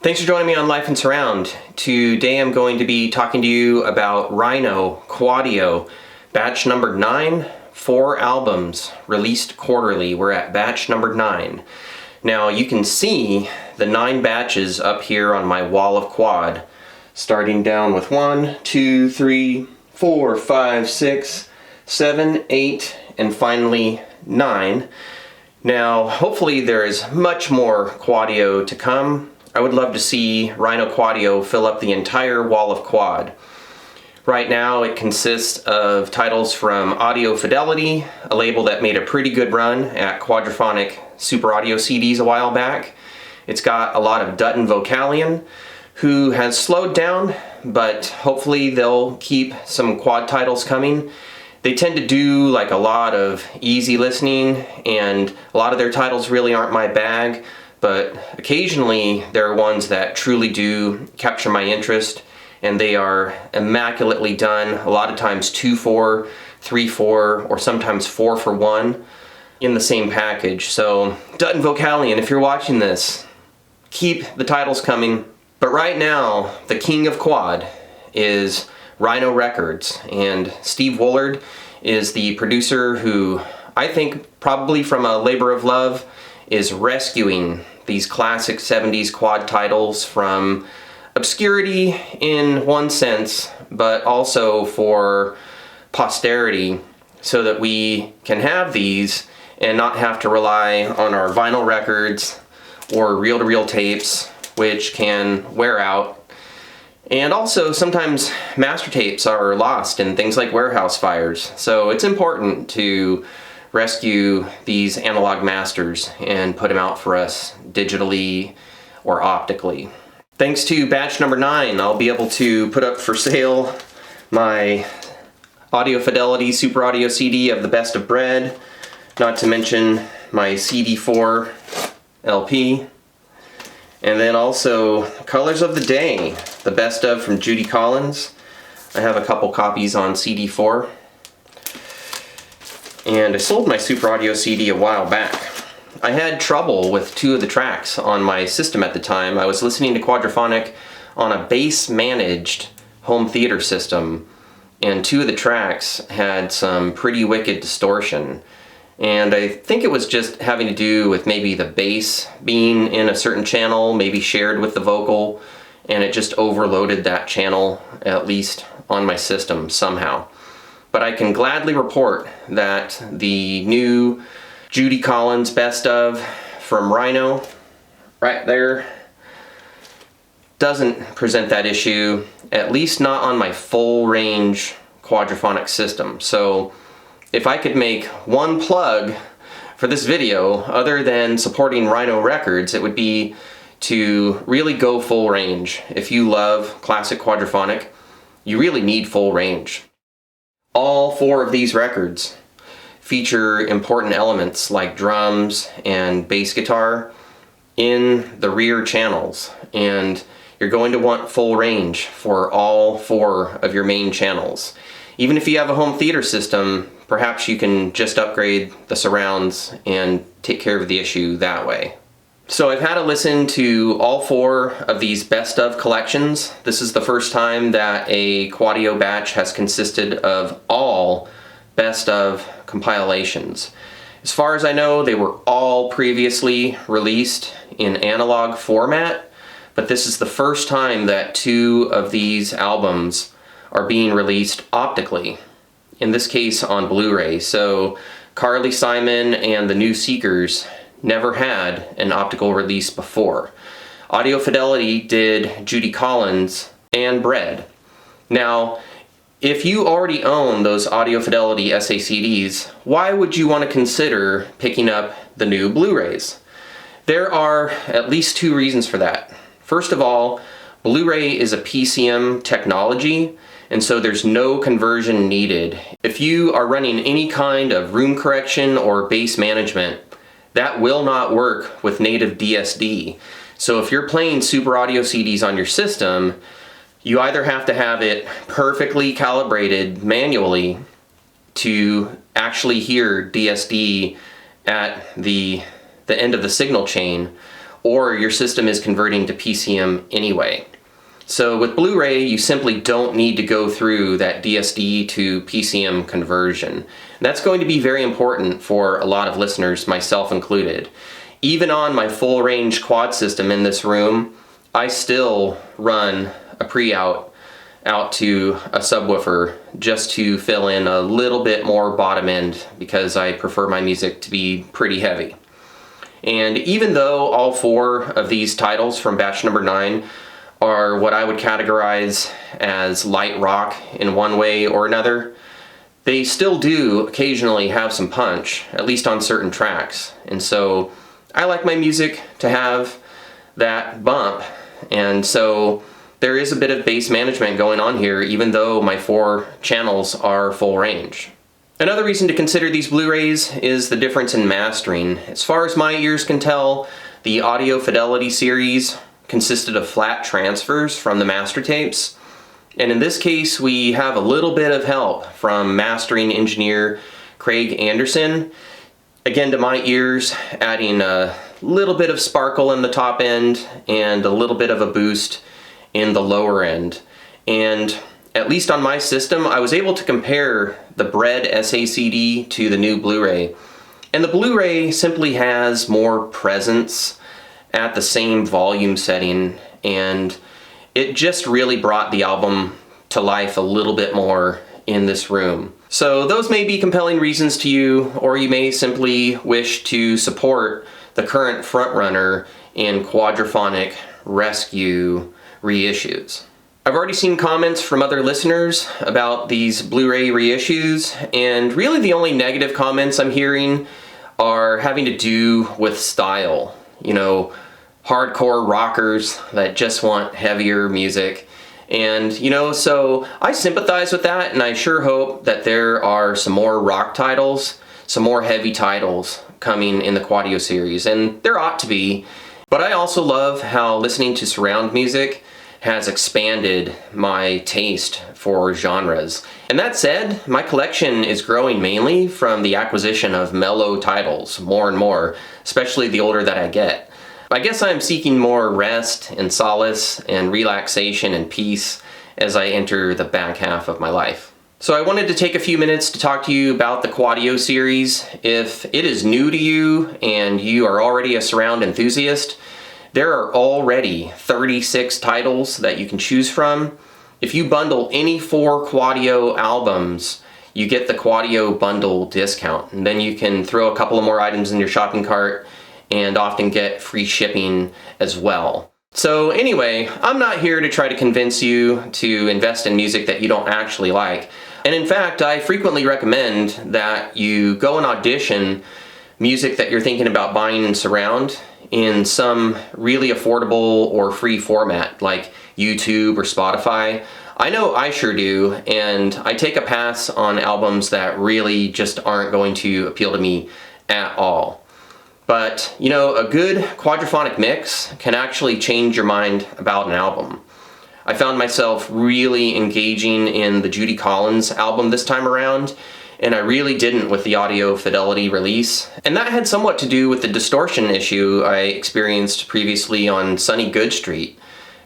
Thanks for joining me on Life and Surround. Today I'm going to be talking to you about Rhino, Quadio, batch number 9, 4 albums released quarterly. We're at batch number 9. Now you can see the 9 batches up here on my wall of quad, starting down with 1, 2, 3, 4, 5, 6, 7, 8, and finally 9. Now hopefully there is much more Quadio to come. I would love to see Rhino Quadio fill up the entire wall of quad. Right now it consists of titles from Audio Fidelity, a label that made a pretty good run at Quadraphonic Super Audio CDs a while back. It's got a lot of Dutton Vocalion, who has slowed down, but hopefully they'll keep some quad titles coming. They tend to do like a lot of easy listening, and a lot of their titles really aren't my bag. But occasionally there are ones that truly do capture my interest, and they are immaculately done, a lot of times 2-for, 3-for, or sometimes 4-for-1 in the same package. So Dutton Vocalion, if you're watching this, keep the titles coming. But right now, the king of quad is Rhino Records, and Steve Woolard is the producer who I think, probably from a labor of love, is rescuing these classic 70s quad titles from obscurity in one sense, but also for posterity, so that we can have these and not have to rely on our vinyl records or reel-to-reel tapes, which can wear out. And also sometimes master tapes are lost in things like warehouse fires, so it's important to rescue these analog masters and put them out for us digitally or optically. Thanks to batch number 9, I'll be able to put up for sale my Audio Fidelity Super Audio CD of the Best of Bread, not to mention my CD4 LP, and then also Colors of the Day, the best of from Judy Collins. I have a couple copies on CD4. And I sold my Super Audio CD a while back. I had trouble with 2 of the tracks on my system at the time. I was listening to Quadraphonic on a bass-managed home theater system, and 2 of the tracks had some pretty wicked distortion. And I think it was just having to do with maybe the bass being in a certain channel, maybe shared with the vocal, and it just overloaded that channel, at least on my system somehow. But I can gladly report that the new Judy Collins Best of from Rhino, right there, doesn't present that issue, at least not on my full range Quadraphonic system. So if I could make one plug for this video other than supporting Rhino Records, it would be to really go full range. If you love classic Quadraphonic, you really need full range. All 4 of these records feature important elements like drums and bass guitar in the rear channels, and you're going to want full range for all 4 of your main channels. Even if you have a home theater system, perhaps you can just upgrade the surrounds and take care of the issue that way. So I've had a listen to all 4 of these best of collections. This is the first time that a Quadio batch has consisted of all best of compilations. As far as I know, they were all previously released in analog format, but this is the first time that 2 of these albums are being released optically, in this case on Blu-ray. So Carly Simon and the New Seekers never had an optical release before. Audio Fidelity did Judy Collins and Bread. Now, if you already own those Audio Fidelity SACDs, why would you want to consider picking up the new Blu-rays? There are at least 2 reasons for that. First of all, Blu-ray is a PCM technology, and so there's no conversion needed. If you are running any kind of room correction or bass management, that will not work with native DSD. So if you're playing Super Audio CDs on your system, you either have to have it perfectly calibrated manually to actually hear DSD at the end of the signal chain, or your system is converting to PCM anyway. So with Blu-ray, you simply don't need to go through that DSD to PCM conversion. And that's going to be very important for a lot of listeners, myself included. Even on my full range quad system in this room, I still run a pre-out out to a subwoofer just to fill in a little bit more bottom end because I prefer my music to be pretty heavy. And even though all 4 of these titles from batch number 9 are what I would categorize as light rock in one way or another, they still do occasionally have some punch, at least on certain tracks. And so I like my music to have that bump, and so there is a bit of bass management going on here even though my 4 channels are full range. Another reason to consider these Blu-rays is the difference in mastering. As far as my ears can tell, the Audio Fidelity series consisted of flat transfers from the master tapes, and in this case we have a little bit of help from mastering engineer Craig Anderson, again to my ears adding a little bit of sparkle in the top end and a little bit of a boost in the lower end. And at least on my system, I was able to compare the bred SACD to the new Blu-ray, and the Blu-ray simply has more presence at the same volume setting, and it just really brought the album to life a little bit more in this room. So those may be compelling reasons to you, or you may simply wish to support the current frontrunner in Quadraphonic Rescue reissues. I've already seen comments from other listeners about these Blu-ray reissues, and really the only negative comments I'm hearing are having to do with style. You know, hardcore rockers that just want heavier music. And, you know, so I sympathize with that, and I sure hope that there are some more rock titles, some more heavy titles coming in the Quadio series, and there ought to be. But I also love how listening to surround music has expanded my taste for genres. And that said, my collection is growing mainly from the acquisition of mellow titles more and more, especially the older that I get. I guess I'm seeking more rest and solace and relaxation and peace as I enter the back half of my life. So I wanted to take a few minutes to talk to you about the Quadio series. If it is new to you and you are already a surround enthusiast, there are already 36 titles that you can choose from. If you bundle any 4 Quadio albums, you get the Quadio bundle discount, and then you can throw a couple of more items in your shopping cart and often get free shipping as well. So anyway, I'm not here to try to convince you to invest in music that you don't actually like. And in fact, I frequently recommend that you go and audition music that you're thinking about buying in surround in some really affordable or free format like YouTube or Spotify. I know I sure do, and I take a pass on albums that really just aren't going to appeal to me at all. But, you know, a good quadraphonic mix can actually change your mind about an album. I found myself really engaging in the Judy Collins album this time around, and I really didn't with the Audio Fidelity release. And that had somewhat to do with the distortion issue I experienced previously on Sunny Good Street.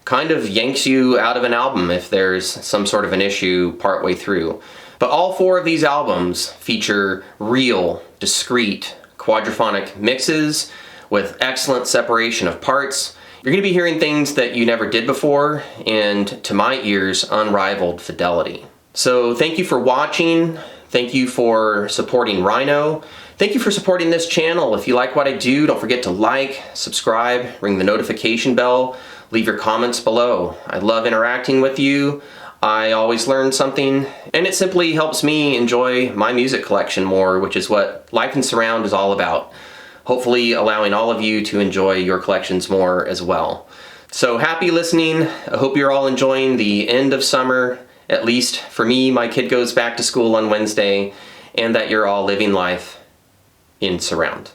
Kind of yanks you out of an album if there's some sort of an issue partway through. But all 4 of these albums feature real, discrete, quadraphonic mixes with excellent separation of parts. You're going to be hearing things that you never did before, and to my ears, unrivaled fidelity. So thank you for watching. Thank you for supporting Rhino. Thank you for supporting this channel. If you like what I do, don't forget to like, subscribe, ring the notification bell, leave your comments below. I love interacting with you. I always learn something, and it simply helps me enjoy my music collection more, which is what Life in Surround is all about. Hopefully allowing all of you to enjoy your collections more as well. So happy listening. I hope you're all enjoying the end of summer. At least for me, my kid goes back to school on Wednesday, and that you're all living life in surround.